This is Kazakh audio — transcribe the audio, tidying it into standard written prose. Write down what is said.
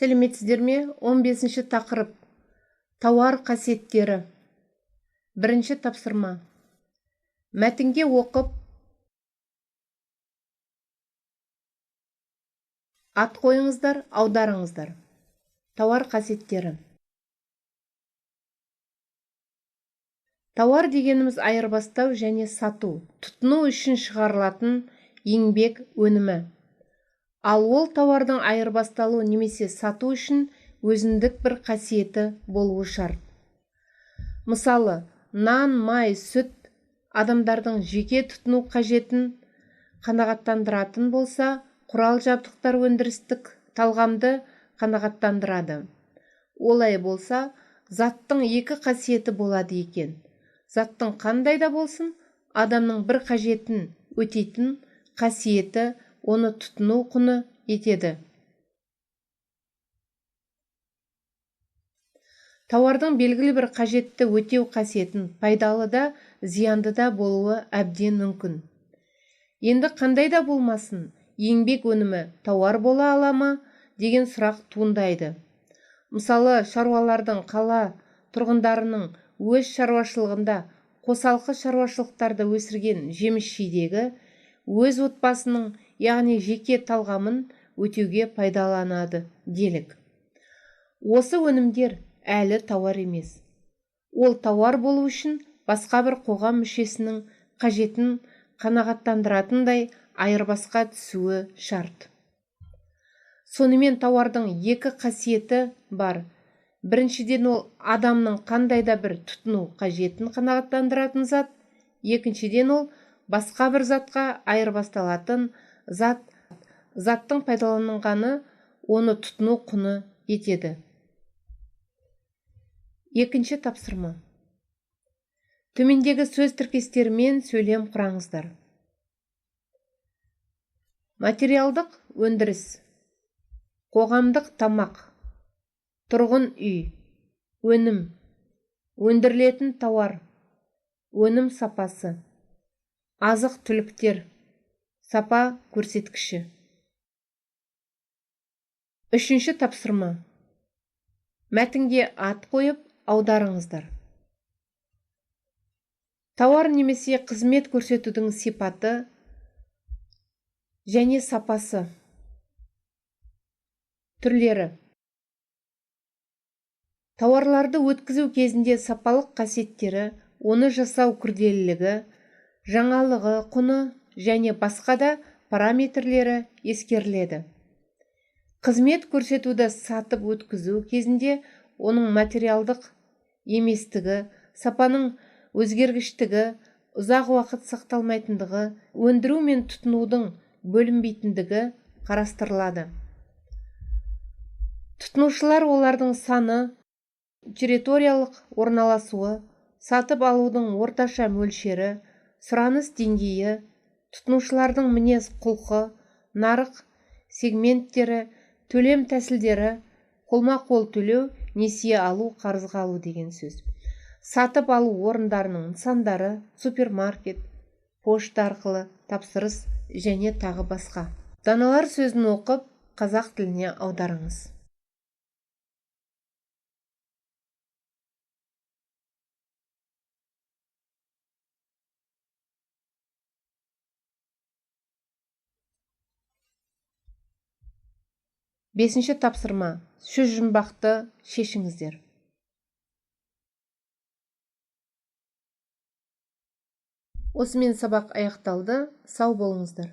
Сәлеметсіздер ме? 15-ші тақырып. Тауар қасиеттері. Бірінші тапсырма. Мәтінге оқып, ат қойыңыздар, аударыңыздар. Тауар қасиеттері. Тауар дегеніміз айырбастау және сату, тұтыну үшін шығарылатын еңбек өнімі. Ал ол тауардың айырбасталу немесе сату үшін өзіндік бір қасиеті болуы шарт. Мысалы, нан, май, сүт адамдардың жеке тұтыну қажетін қанағаттандыратын болса, құрал-жабдықтар өндірістік талғамды қанағаттандырады. Олай болса, заттың екі қасиеті болады екен. Заттың қандай да болсын, адамның бір қажетін өтейтін қасиеті оны тұтыну құны етеді. Тауардың белгілі бір қажетті өтеу қасиетін пайдалы да, зиянды да болуы әбден мүмкін. Енді қандай да болмасын, еңбек өнімі тауар бола ала ма деген сұрақ туындайды. Мысалы, шаруалардың қала тұрғындарының өз шаруашылығында қосалқы шаруашылықтарды өсірген жеміс-жидегі өз отбасының, яғни жеке талғамын өтеуге пайдаланады делік. Осы өнімдер әлі тауар емес. Ол тауар болу үшін басқа бір қоғам мүшесінің қажетін қанағаттандыратындай айырбасқа түсуі шарт. Сонымен тауардың екі қасиеті бар. Біріншіден, ол адамның қандай да бір тұтыну қажетін қанағаттандыратын зат. Екіншіден, ол басқа бір затқа айырбасталатын зат. Заттың пайдаланылғаны оны тұтыну құны етеді. Екінші тапсырма. Төмендегі сөз тіркестерімен сөйлем құраңыздар. Материалдық өндіріс, қоғамдық тамақ, тұрғын үй, өнім, өндірілетін тауар, өнім сапасы, азық-түліктер, сапа көрсеткіші. Үшінші тапсырма. Мәтінге ат қойып, аударыңыздар. Тауар немесе қызмет көрсетудің сипаты және сапасы. Түрлері. Тауарларды өткізу кезінде сапалық қасиеттері, оны жасау күрделілігі, жаңалығы, құны және басқа да параметрлері ескеріледі. Қызмет көрсетуді сатып өткізу кезінде оның материалдық еместігі, сапаның өзгергіштігі, ұзақ уақыт сақталмайтындығы, өндіру мен тұтынудың бөлінбейтіндігі қарастырылады. Тұтынушылар олардың саны, территориялық орналасуы, сатып алудың орташа мөлшері, сұраныс деңгейі, тұтынушылардың мінез құлқы, нарық сегменттері, төлем тәсілдері, қолма-қол төлеу, несие алу, қарызға алу деген сөз. Сатып алу орындарының нысандары, супермаркет, пошта арқылы тапсырыс және тағы басқа. Даналар сөзін оқып, қазақ тіліне аударыңыз. Бесінші тапсырма. Сөз жұмбақты шешіңіздер. Осымен сабақ аяқталды. Сау болыңыздар.